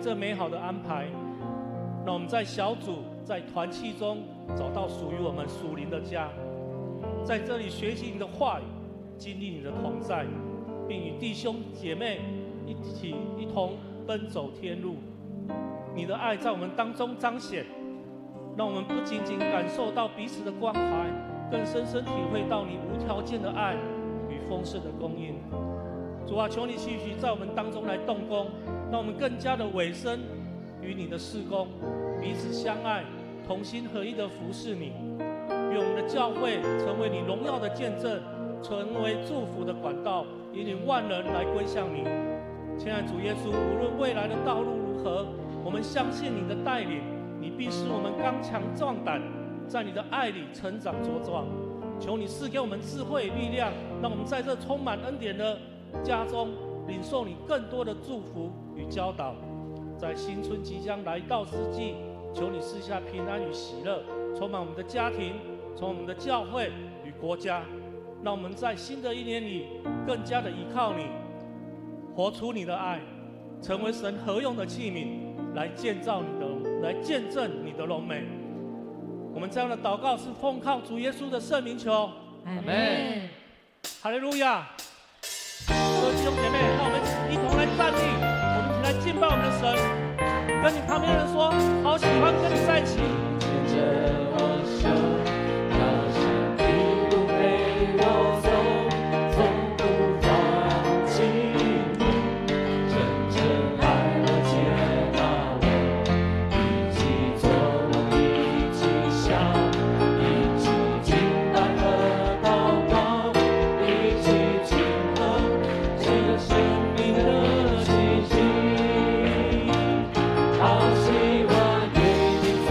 这美好的安排，让我们在小组、在团契中找到属于我们属灵的家，在这里学习你的话语，经历你的同在，并与弟兄姐妹一同奔走天路。你的爱在我们当中彰显，让我们不仅仅感受到彼此的关怀，更深深体会到你无条件的爱与丰盛的供应。主啊，求你继续在我们当中来动工，让我们更加的委身于你的事工，彼此相爱，同心合一的服侍你。愿我们的教会成为你荣耀的见证，成为祝福的管道，引领万人来归向你。亲爱的主耶稣，无论未来的道路如何，我们相信你的带领，你必使我们刚强壮胆，在你的爱里成长茁壮。求你赐给我们智慧力量，让我们在这充满恩典的家中领受你更多的祝福与教导。在新春即将来到之际，求你赐下平安与喜乐，充满我们的家庭，充满我们的教会与国家。让我们在新的一年里更加的依靠你，活出你的爱，成为神合用的器皿，来建证你的荣美。我们这样的祷告是奉靠主耶稣的圣名求，阿们。哈利路亚！各位弟兄姐妹，让我们一同来站立，我们一起来敬拜我们的神。跟你旁边的人说，好喜欢跟你在一起。牵着我手，高山一路陪我走，从不放弃你，真正爱我接纳我，一起做梦，一起想，一起敬拜和祷告，一起庆贺这个生命的奇迹。好希望与你在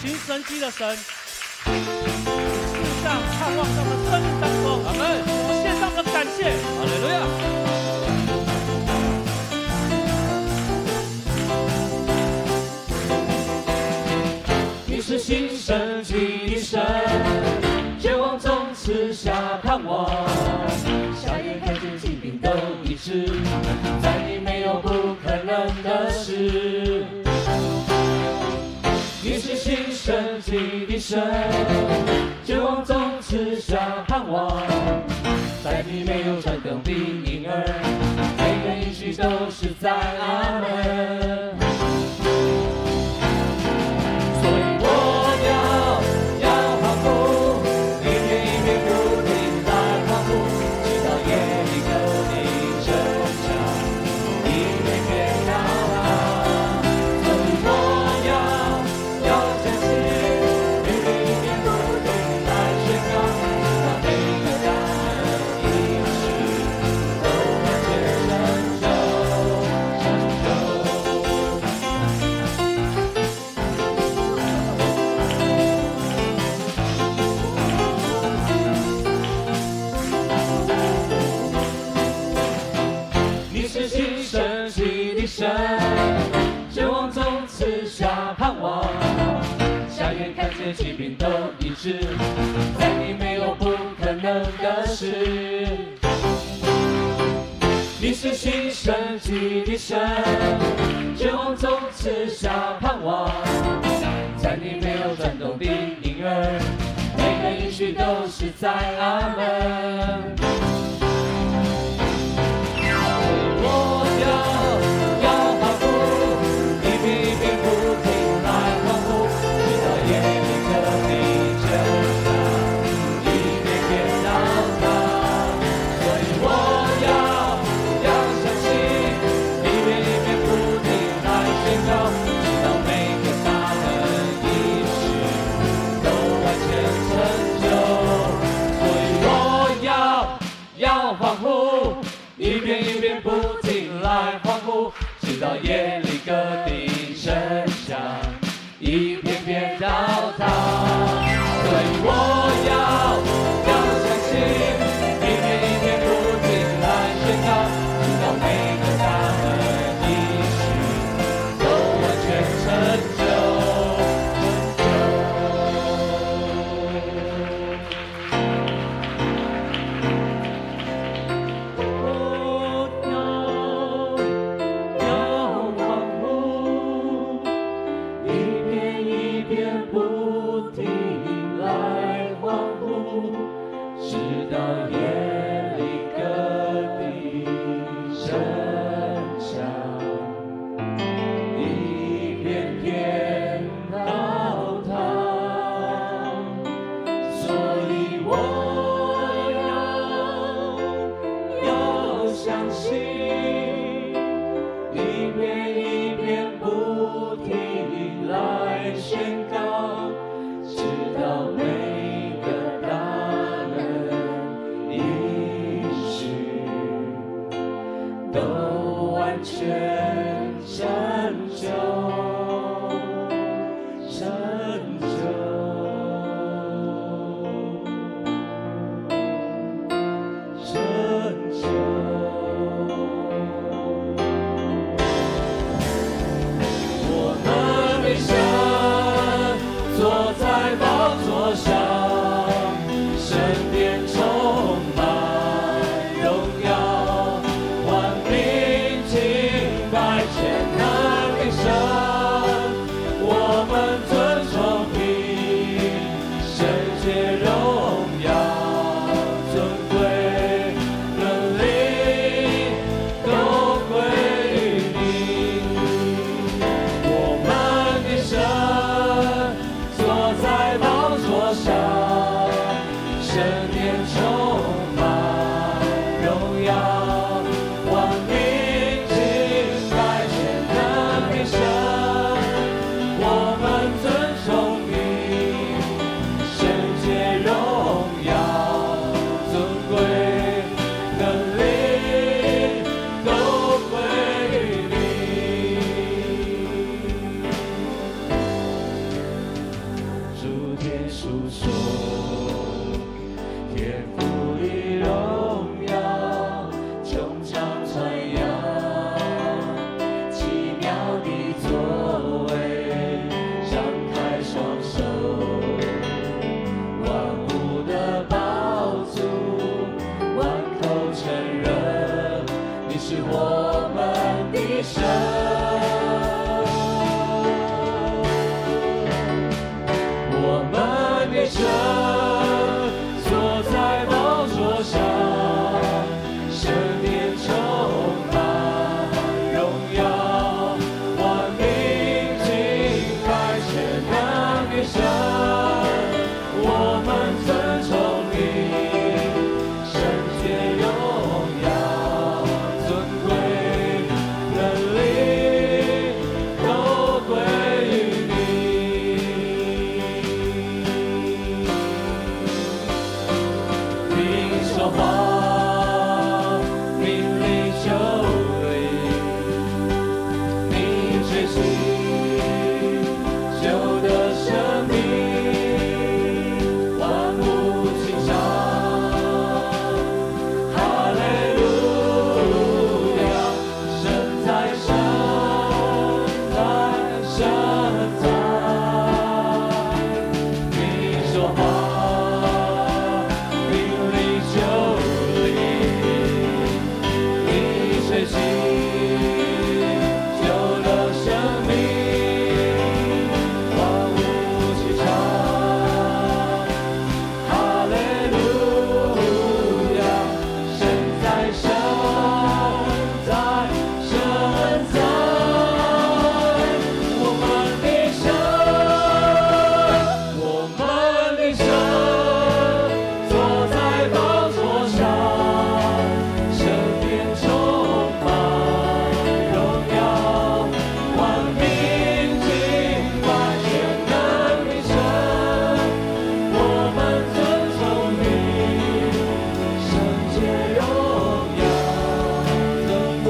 行神迹的神，赐下盼望在我们生命当中。阿门。我们献上我们的感谢。哈利路亚。你是新生机的神，绝望中赐下盼望，瞎眼看见疾病都医治，在你没有不可能的事。你是新生机的神，绝望中赐下盼望，在你没有转动的婴儿，每个应许都是在阿门。绝望中赐下盼望，瞎眼看见疾病都医治，在你没有不可能的事。你是新生机的神，绝望中赐下盼望，在你没有转动的婴儿，每个应许都是在阿门。一遍一遍不停来欢呼，直到夜里歌的声响一遍遍倒塌。所以我要相信，一遍一遍不停来宣告，直到每个大的应许都完全成就。天父的荣耀穹苍传扬，奇妙的作为，张开双手，万物的宝足，万口承认你是我们的神。我们的神坐在宝座上，圣殿充满荣耀，万民敬拜全能的神。我们尊崇你，圣洁荣耀，尊贵能力都归于你。你说话，命令就灵；你吹气，就得生命。万物齐唱，哈利路亚！神在，神在，神在。你说话，命令就灵；你吹气，就得生命。万物齐唱，哈利路亚！神在，神在，神在。我们的神，我们的神坐在宝座上，圣殿充满荣耀，万民敬拜全能的神。我们尊崇你，圣洁荣耀，尊贵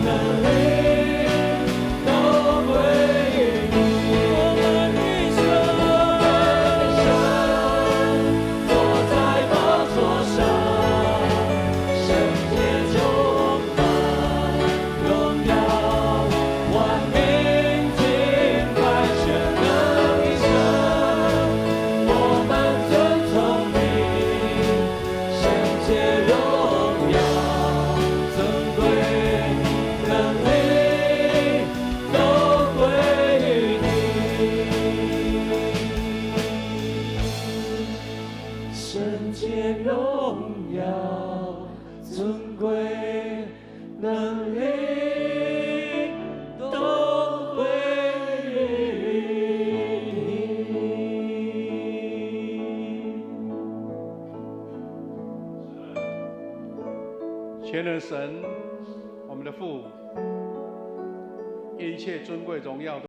能力都归于你。我们的神，坐在宝座上，圣洁充满荣耀，万民敬拜全能的神。我们尊崇你，圣洁荣耀，尊贵能力都归于你。圣洁荣耀，尊贵能力都归于你。全能神，我们的父，一切尊贵荣耀都